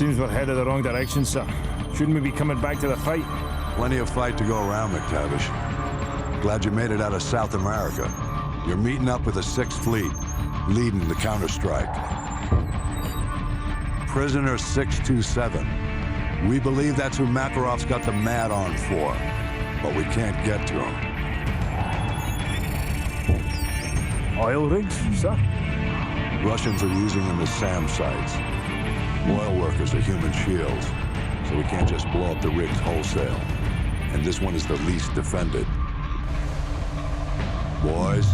Seems we're headed the wrong direction, sir. Shouldn't we be coming back to the fight? Plenty of fight to go around, McTavish. Glad you made it out of South America. You're meeting up with the 6th Fleet, leading the counterstrike. Prisoner 627. We believe that's who Makarov's got the mad on for, but we can't get to him. Oil rigs, sir? Russians are using them as SAM sites. Oil workers are human shields, so we can't just blow up the rigs wholesale. And this one is the least defended. Boys,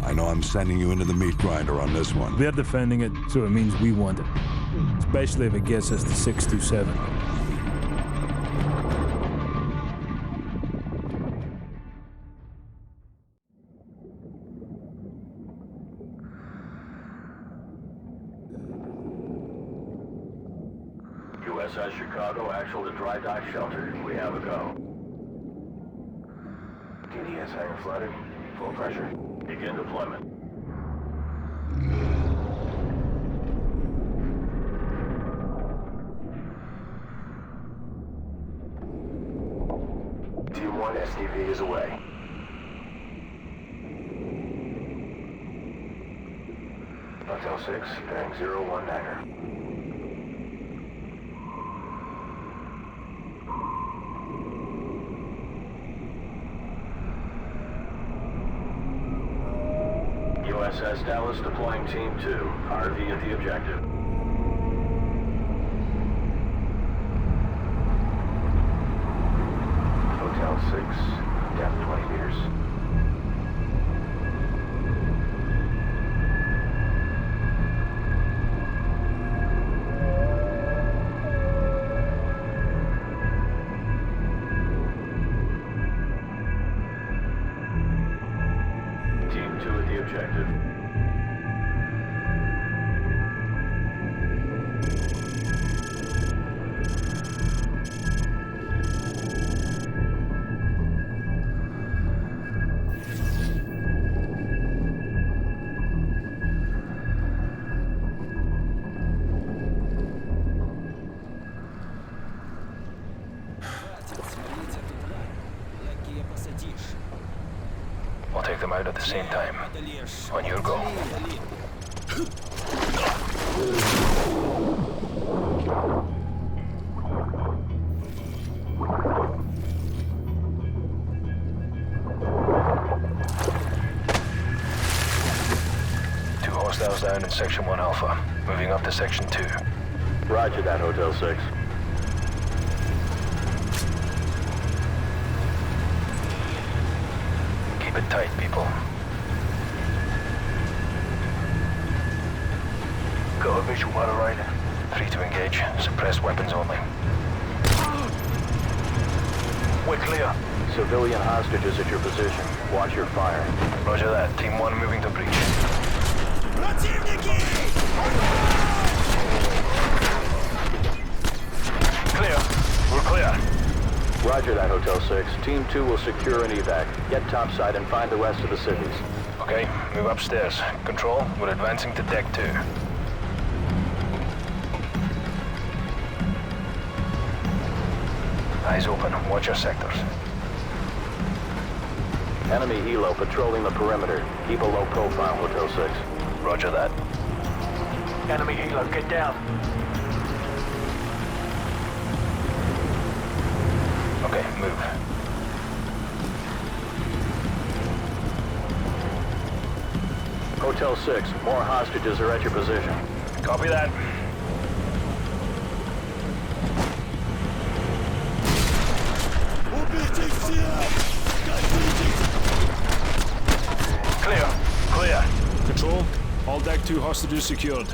I know I'm sending you into the meat grinder on this one. They're defending it, so it means we want it. Especially if it gets us to 627. USS Chicago, actual to dry dock shelter. We have a go. TDS hangar flooded. Full pressure. Begin deployment. Team 1 SDV is away. Hotel 6, bearing 019 hangar. USS Dallas deploying Team 2. RV at the objective. Hotel 6, depth 20 meters. Team 2 at the objective. We'll take them out at the same time. On your go. Two hostiles down in Section 1 Alpha. Moving up to Section 2. Roger that, Hotel 6. Keep it tight, people. Got a visual by the right. 3 to engage. Suppressed weapons only. We're clear. Civilian hostages at your position. Watch your fire. Roger that. Team 1 moving to breach. Clear. We're clear. Roger that, Hotel 6. Team 2 will secure an evac. Get topside and find the rest of the civvies. Okay, move upstairs. Control, we're advancing to deck 2. Eyes open. Watch your sectors. Enemy helo patrolling the perimeter. Keep a low profile, Hotel 6. Roger that. Enemy helo, get down. Okay, move. Hotel 6, more hostages are at your position. Copy that. Clear. Clear. Control, all deck 2 hostages secured.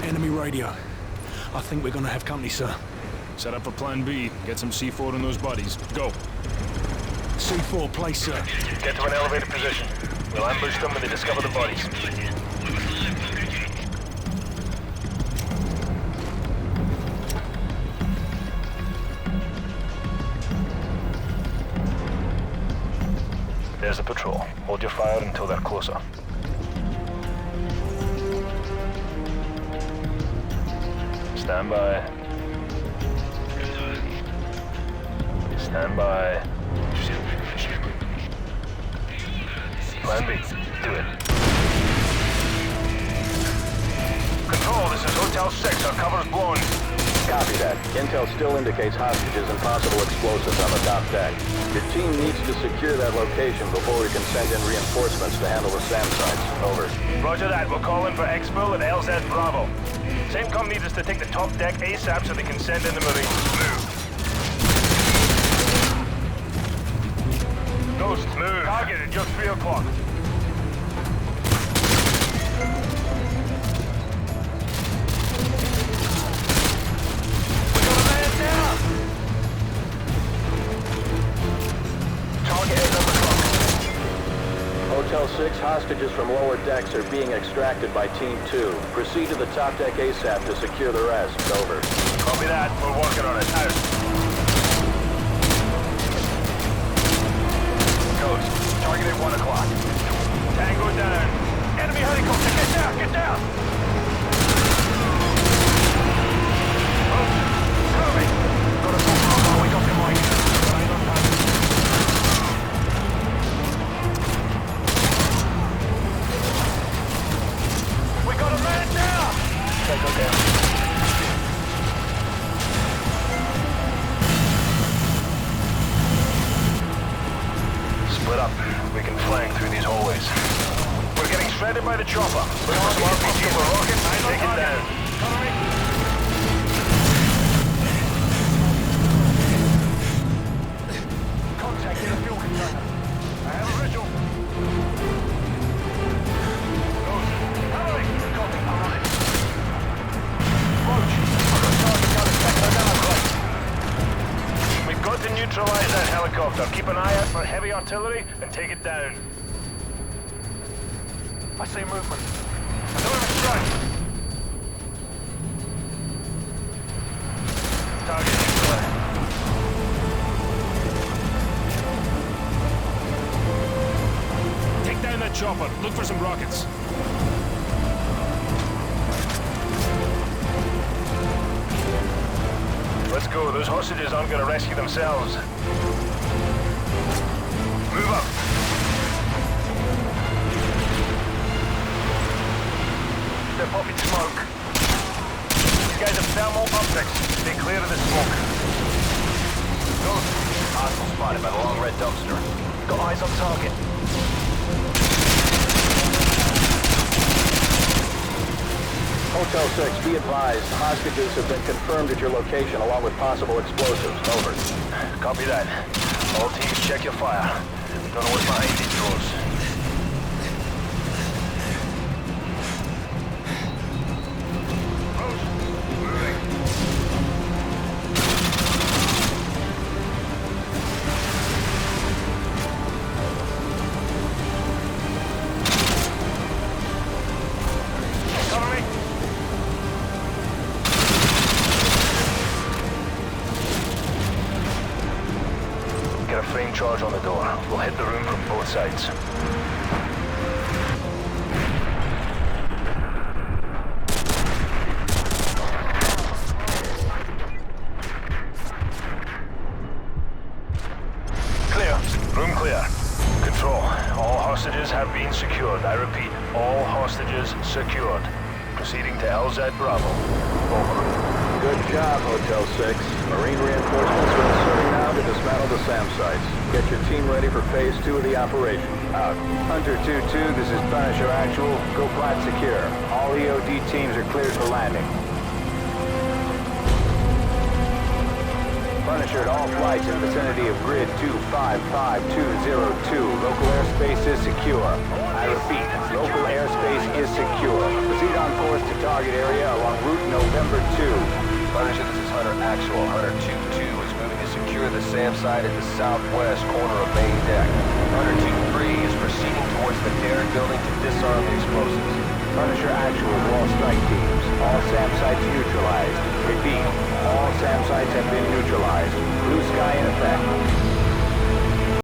Enemy radio. I think we're gonna have company, sir. Set up a plan B. Get some C4 on those bodies. Go. C4, place, sir. Get to an elevated position. We'll ambush them when they discover the bodies. There's a patrol. Hold your fire until they're closer. Stand by. Stand by. Plan B. Do it. Control, this is Hotel 6. Our cover's blown. Copy that. Intel still indicates hostages and possible explosives on the top deck. Your team needs to secure that location before we can send in reinforcements to handle the SAM sites. Over. Roger that. We'll call in for Exfil and LZ Bravo. CENTCOM needs us to take the top deck ASAP so they can send in the Marines. Move. Ghost, move. Targeted, just 3 o'clock. Hotel 6, hostages from lower decks are being extracted by Team 2. Proceed to the top deck ASAP to secure the rest. Over. Copy that. We're working on it. Out. Ghost, targeted 1 o'clock. Tango down. Enemy helicopter, get down, get down! Cover me. Got a full profile, we got the mic. Go down. Split up. We can flank through these hallways. We're getting shredded by the chopper. We're on the RPG for rocket. Take it down. Contact in the fuel container. I have a visual. We've got to neutralize that helicopter. Keep an eye out for heavy artillery and take it down. I see movement. Deliver strike. Target neutralized. Take down that chopper. Look for some rockets. Let's go. Those hostages aren't going to rescue themselves. Move up. They're popping smoke. These guys have thermal optics. Stay clear of the smoke. Ghost. Hostile spotted by the long red dumpster. Got eyes on target. Hotel 6, be advised. Hostages have been confirmed at your location along with possible explosives. Over. Copy that. All teams, check your fire. Don't know what's behind these doors. Charge on the door. We'll hit the room from both sides. Clear. Room clear. Control. All hostages have been secured. I repeat, all hostages secured. Proceeding to LZ Bravo. Over. Good job, Hotel 6. Marine reinforcements are inserting now to dismantle the SAM sites. Get your team ready for phase 2 of the operation. Out. Hunter 2-2, this is Punisher Actual. Go plat secure. All EOD teams are cleared for landing. Punisher at all flights in vicinity of grid 255202. Local airspace is secure. I repeat, local airspace is secure. Proceed on course to target area along route November 2. Punisher, this is Hunter Actual. Hunter 2-2 is moving to secure the SAM site at the southwest corner of main deck. Hunter 2-3 is proceeding towards the Derrick building to disarm the explosives. Punisher Actual to all strike teams. All SAM sites neutralized. Repeat, all SAM sites have been neutralized. Blue sky in effect.